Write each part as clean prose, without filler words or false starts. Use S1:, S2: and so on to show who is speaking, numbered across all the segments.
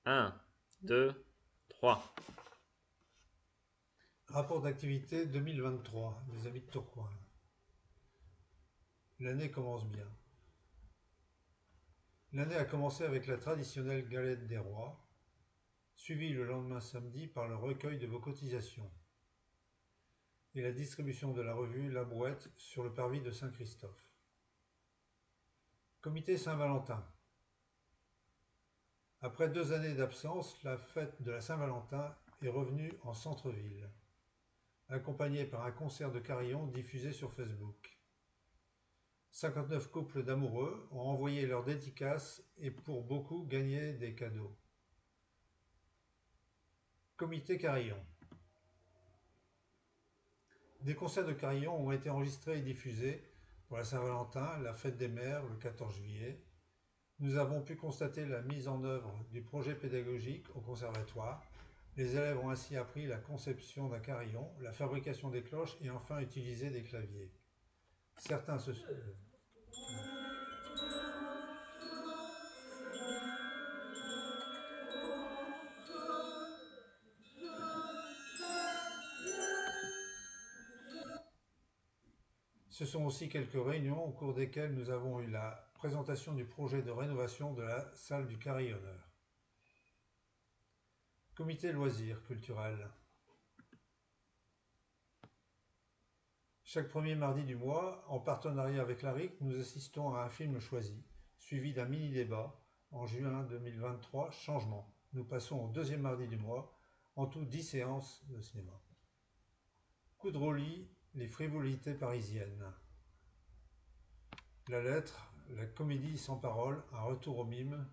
S1: Un, 2, 3.
S2: Rapport d'activité 2023 des amis de Tourcoing. L'année commence bien. L'année a commencé avec la traditionnelle galette des rois, suivie le lendemain samedi par le recueil de vos cotisations et la distribution de la revue La Brouette sur le parvis de Saint-Christophe. Comité Saint-Valentin. Après 2 années d'absence, la fête de la Saint-Valentin est revenue en centre-ville, accompagnée par un concert de carillon diffusé sur Facebook. 59 couples d'amoureux ont envoyé leurs dédicaces et pour beaucoup gagné des cadeaux. Comité Carillon. Des concerts de carillon ont été enregistrés et diffusés pour la Saint-Valentin, la fête des mères le 14 juillet. Nous avons pu constater la mise en œuvre du projet pédagogique au conservatoire. Les élèves ont ainsi appris la conception d'un carillon, la fabrication des cloches et enfin utiliser des claviers. Certains se... Ce sont aussi quelques réunions au cours desquelles nous avons eu la présentation du projet de rénovation de la salle du carillonneur. Comité loisirs culturels. Chaque premier mardi du mois, en partenariat avec l'ARIC, nous assistons à un film choisi, suivi d'un mini-débat. En juin 2023, changement. Nous passons au deuxième mardi du mois, en tout 10 séances de cinéma. Coup de roulis, les frivolités parisiennes. La lettre, la comédie sans parole, un retour au mime.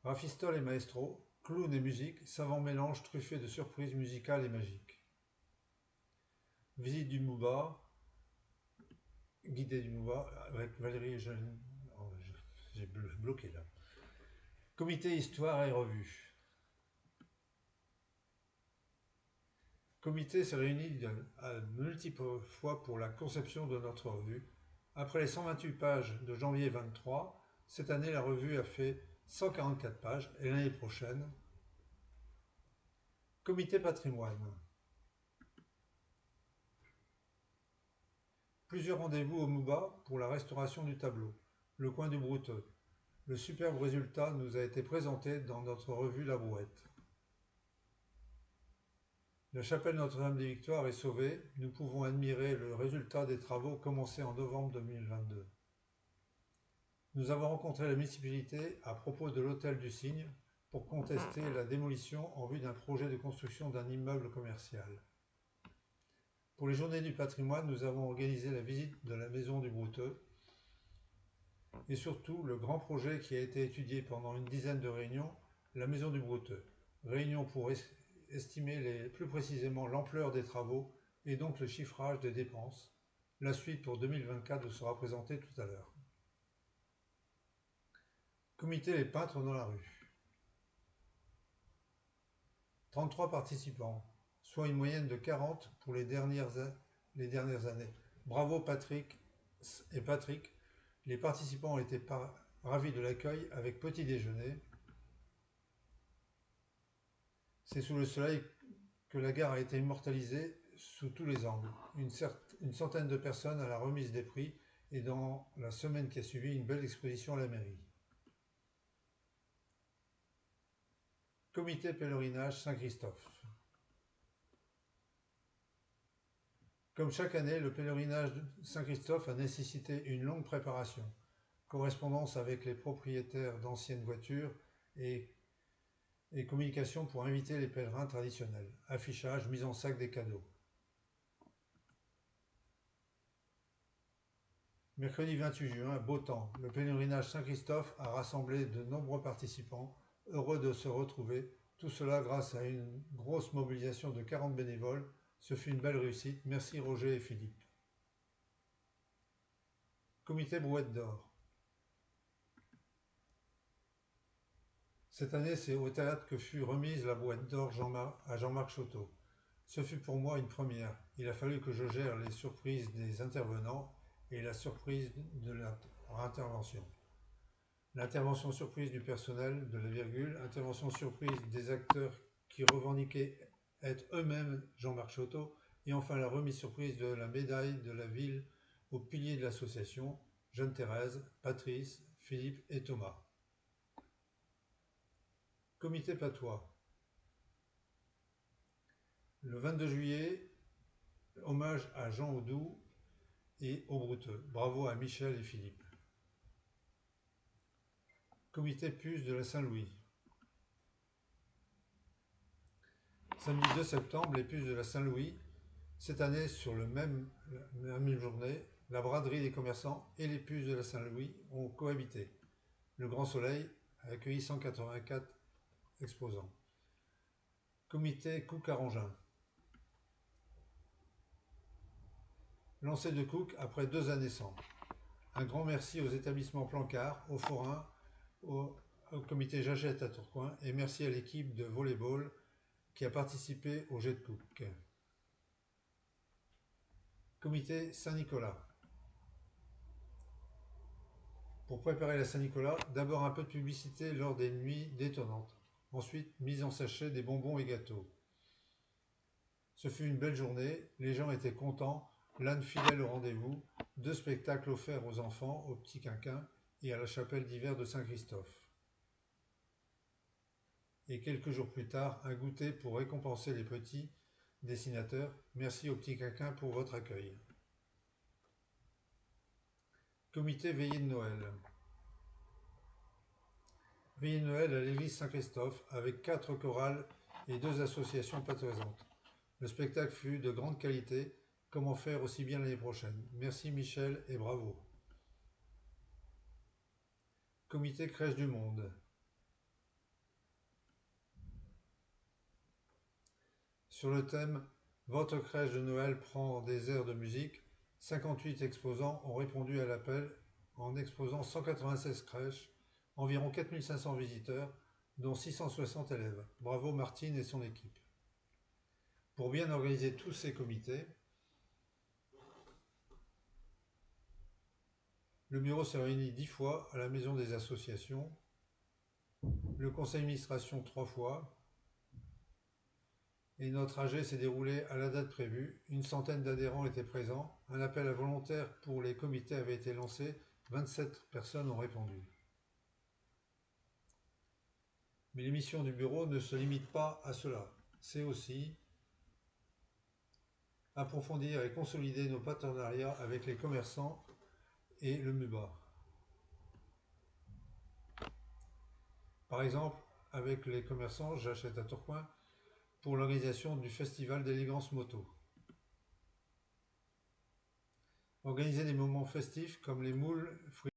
S2: Rafistol et maestro, clown et musique, savant mélange truffé de surprises musicales et magiques. Visite du Mouba, guidée du Mouba, avec Valérie Jeanne. Oh, j'ai bloqué là. Comité Histoire et Revue. Comité s'est réuni à multiples fois pour la conception de notre revue. Après les 128 pages de janvier 23, cette année la revue a fait 144 pages et l'année prochaine. Comité Patrimoine. Plusieurs rendez-vous au Mouba pour la restauration du tableau, le coin du Brouteux. Le superbe résultat nous a été présenté dans notre revue La Brouette. La chapelle Notre-Dame-des-Victoires est sauvée, nous pouvons admirer le résultat des travaux commencés en novembre 2022. Nous avons rencontré la municipalité à propos de l'hôtel du Cygne pour contester la démolition en vue d'un projet de construction d'un immeuble commercial. Pour les Journées du patrimoine, nous avons organisé la visite de la maison du Brouteux et surtout le grand projet qui a été étudié pendant une dizaine de réunions, la maison du Brouteux. Réunion pour estimer plus précisément l'ampleur des travaux et donc le chiffrage des dépenses. La suite pour 2024 vous sera présentée tout à l'heure. Comité Les peintres dans la rue. 33 participants, soit une moyenne de 40 pour les dernières années. Bravo Patrick et Patrick. Les participants ont été ravis de l'accueil avec petit déjeuner. C'est sous le soleil que la gare a été immortalisée sous tous les angles. Une centaine de personnes à la remise des prix et dans la semaine qui a suivi, une belle exposition à la mairie. Comité pèlerinage Saint-Christophe. Comme chaque année, le pèlerinage de Saint-Christophe a nécessité une longue préparation, correspondance avec les propriétaires d'anciennes voitures et communication pour inviter les pèlerins traditionnels, affichage, mise en sac des cadeaux. Mercredi 28 juin, beau temps, le pèlerinage Saint-Christophe a rassemblé de nombreux participants, heureux de se retrouver, tout cela grâce à une grosse mobilisation de 40 bénévoles. Ce fut une belle réussite, merci Roger et Philippe. Comité Brouette d'Or. Cette année, c'est au théâtre que fut remise la Brouette d'Or à Jean-Marc Chotteau. Ce fut pour moi une première. Il a fallu que je gère les surprises des intervenants et la surprise de leur intervention. l'intervention surprise du personnel de la virgule, intervention surprise des acteurs qui revendiquaient être eux-mêmes Jean-Marc Chotteau, et enfin la remise surprise de la médaille de la ville aux piliers de l'association, Jeanne Thérèse, Patrice, Philippe et Thomas. Comité Patois. Le 22 juillet, hommage à Jean Audoux et aux Brouteux. Bravo à Michel et Philippe. Comité Puce de la Saint-Louis. Samedi 2 septembre, les Puces de la Saint-Louis. Cette année, sur la même journée, la braderie des commerçants et les Puces de la Saint-Louis ont cohabité. Le Grand Soleil a accueilli 184 exposants. Comité Cook-Arrangin. Lancé de Cook après 2 années sans. Un grand merci aux établissements Plancard, aux Forains, au comité Jachette à Tourcoing et merci à l'équipe de volleyball qui a participé au jet de Cook. Comité Saint-Nicolas. Pour préparer la Saint-Nicolas, d'abord un peu de publicité lors des nuits détonnantes. Ensuite, mise en sachet des bonbons et gâteaux. Ce fut une belle journée, les gens étaient contents, l'âne fidèle au rendez-vous, 2 spectacles offerts aux enfants au Petit Quinquin et à la chapelle d'hiver de Saint-Christophe. Et quelques jours plus tard, un goûter pour récompenser les petits dessinateurs. Merci au Petit Quinquin pour votre accueil. Comité Veillée de Noël. Veillée de Noël à l'église Saint-Christophe avec 4 chorales et 2 associations patriotantes. Le spectacle fut de grande qualité. Comment faire aussi bien l'année prochaine? Merci Michel et bravo. Comité Crèche du Monde. Sur le thème « Votre crèche de Noël prend des airs de musique », 58 exposants ont répondu à l'appel en exposant 196 crèches, environ 4500 visiteurs, dont 660 élèves. Bravo Martine et son équipe. Pour bien organiser tous ces comités, le bureau s'est réuni 10 fois à la maison des associations, le conseil d'administration 3 fois, et notre AG s'est déroulé à la date prévue. Une centaine d'adhérents étaient présents. Un appel à volontaires pour les comités avait été lancé. 27 personnes ont répondu. Mais les missions du bureau ne se limitent pas à cela. C'est aussi approfondir et consolider nos partenariats avec les commerçants et le MUBA. Par exemple, avec les commerçants, j'achète à Tourcoing pour l'organisation du festival d'élégance moto. Organiser des moments festifs comme les moules, fruits